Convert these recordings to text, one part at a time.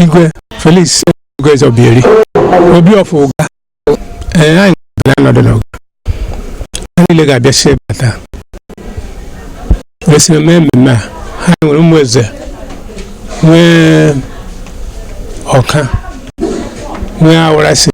Igwe Felix Igwe Zobieri obi of Uga anyị bịara n'ọdụ n'oge anyị le ga-abịa si bata esi mmemme a ha nwere ụmụ eze nwee ọka nwee awụrasị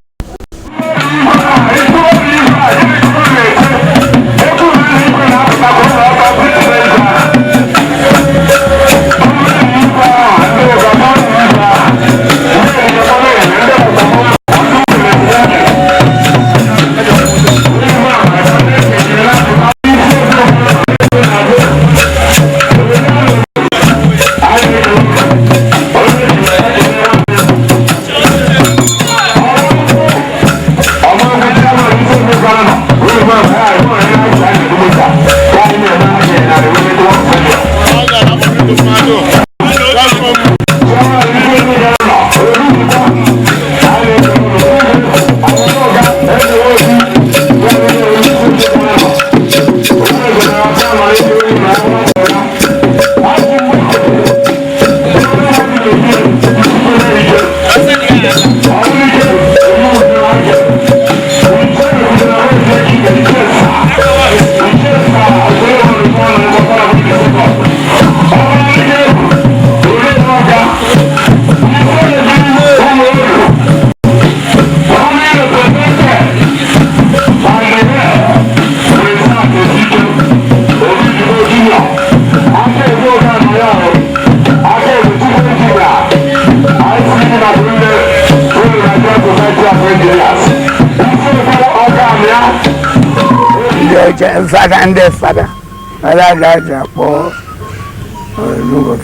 father and their father.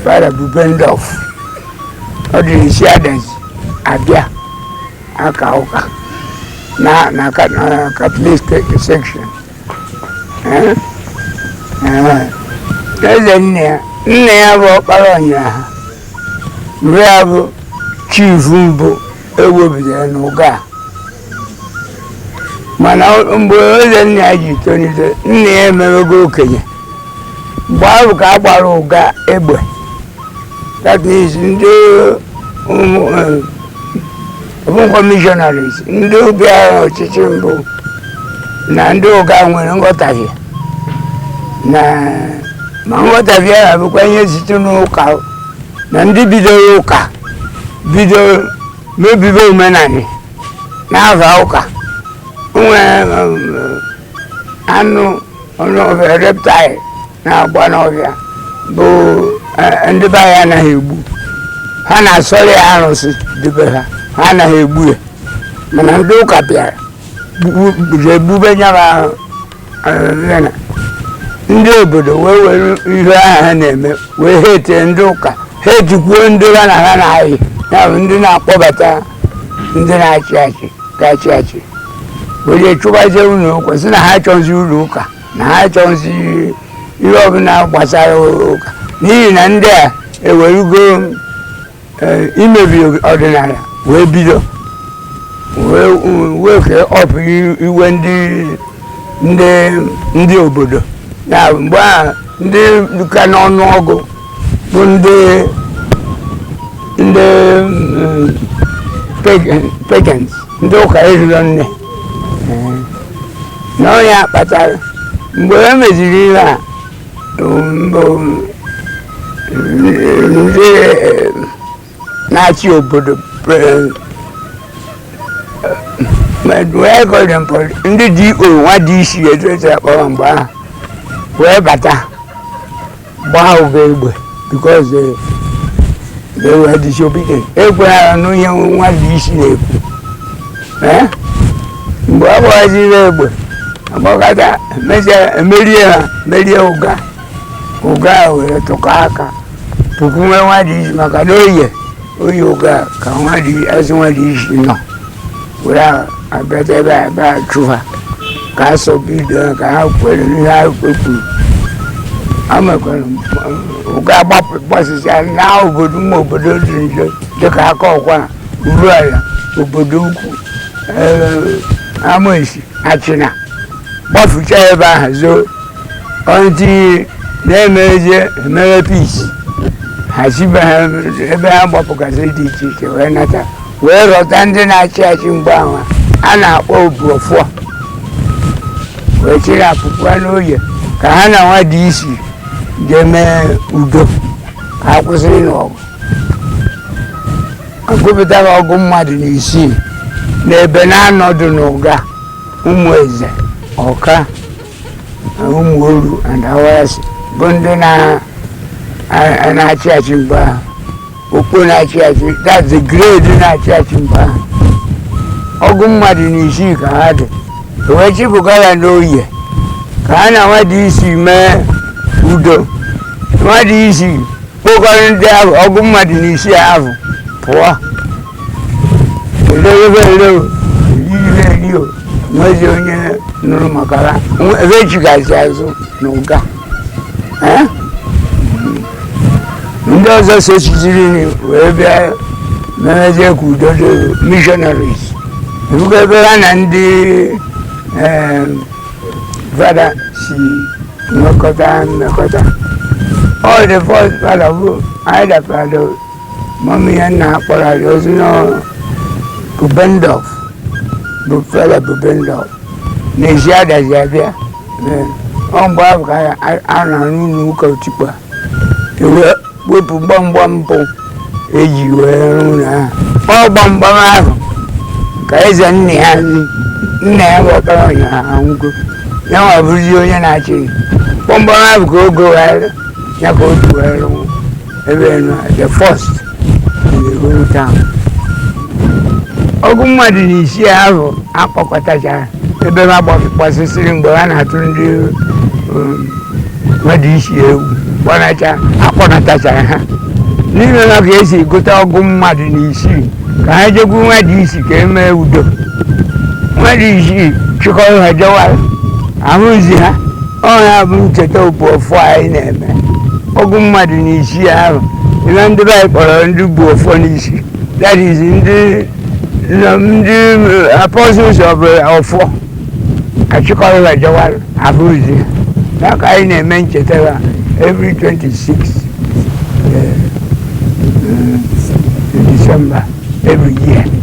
Father Bubendorf. Or the shadows, Abia, Akauka. Na Catholic section. Then never Paronia. We have Chief Rumbo, a woman and Oga. Mana mgbe nna ji tonite nna ya emego okenye gbaa ka agbara ụga egbe that is ndị commissionaries ndị obi agha ọchịchị mbụ na ndị ụga nwere nghọtahie na ma nghọtahie ya bụkwa ihe site n'ụka na ndị bidoro ụka bido mebibe omenani n'afa ụka anu ọnọfẹ reptile na-agba n'ọfịa bụ ndị be anyị anaghị egbu ha na-asọrọ arụsị debe ha anaghị egbu ya mana ndị ụka bịara egbube nyara ndị obodo wee were ihe ahụ ha na-eme wee hete ndị ụka ha ejikwuo ndị ha na ha na-ayị ya bụ ndị na-akpọbata ndị na-achị achị ga-achị achị were chụbazie ụlọ ụka si na ha chọzi ụlọ ụka na ha chọzi ihe ọbụla gbasara ụka n'ihi na ndị a ewerugo imebi ọdịnala wee bido wee kee ọpụ iwe ndị obodo na mgbe a ndị ka n'ọnụọgụ bụ ndị pagans ndị ụka eriro nne n'ọnya kpatara mgbe e meziri ihe a ndị na-achị obodo ndị DO nwa dị isi etu esi akpọrọ mgbe ahụ wee bata gbaa ụga egbe because they were disobedient ekweghara n'ihe nwa dị isi na-ekwu mgbe ọ gbaziri egbe agbakọta emerie ha merie ụga were tụkọ aka puku nwe nwa dị isi maka na oyi ụga ka azụ nwa dị isi nọ were abịata ebe a chụ ha ka a sọbido ha ka ha kwere n'ihe ha kwekwuru amekwere ụga gbasịsịa na obodo ụmụ obodo dị njo dịka aka ọkwa uru ala obodo ukwu Amoisi achịna gbafucha ebe ahụ zoo ọntị na-emeze emere peace hasibe ebe ha gbapụgasị dị iche iche wee nata wee rọta ndị na-achị achị mgbe ahụ a na-akpọ Obuọfọ wee chịrị apụpụ n'oye ka ha na nwa dị isi jee mee udo ka ha kwụsịrị n'ọgụ agụpụtara ọgụ mmadụ na isii n'ebe na-anọdụ n'ụga ụmụ eze ọka ụmụ oru and Awasi bụ ndị na-achị achị mgbe ahụ okpo na-achị achị that's the grade na-achị achị mgbe ahụ ọgụ mmadụ na isii ka ha dị wee chịpụga ya n'oye ka ha na nwadị isi mee udo nwadị isi kpokọrọ ndị ahụ ọgụ mmadụ na isii ahụ pụọ eleeo nwezi onye nụrụ maka ha ebe echigazi azụ n'ụga ndị ọzọ sochiziri wee bịa memezie ka udo dị missionaries ebugo ebe ha na ndị fada si mmekọta all the first fada bụ anyị dapụtara mọmị ya nna akpọrọ anyị ozi Bubendorf bụ fada Bubendorf n'ezi adazi abịa ọ mgbe ahụ ka a na-arụ n'ụka otikpa wepụ gbamgbam mpụ eji wee rụ na ọ gbamgbam ahụ ka eze nna ya ghọtara ụnyaahụ anwụgo ya nwa bụrụzi onye na-achị gbamgbam ahụ ka ogo wee ya ka otu wee rụ ebe nọ the first in the whole town ọgụ mmadụ na isii ahụ akpọkọtachara ebe ha gbasịsịrị mgbe ha na-atụ ndị mmadụ isi egwu akpọnatachara ha n'ime ha ka esi egote ọgụ mmadụ na isii ka ha jegwu mmadụ isi ka emee udo mmadụ isii chịkọrọ ha jewara ahụzi ha ọha bụ ncheta Obuọfọ anyị na-eme ọgụ mmadụ na isii ahụ ihe ndị be anyị kpọrọ ndị Obuọfọ n'isi that is ndị apostles of Ọfọ achịkọrọ ha jewara ahụzi ha ya ka anyị na-eme ncheta ha every 26 December every year.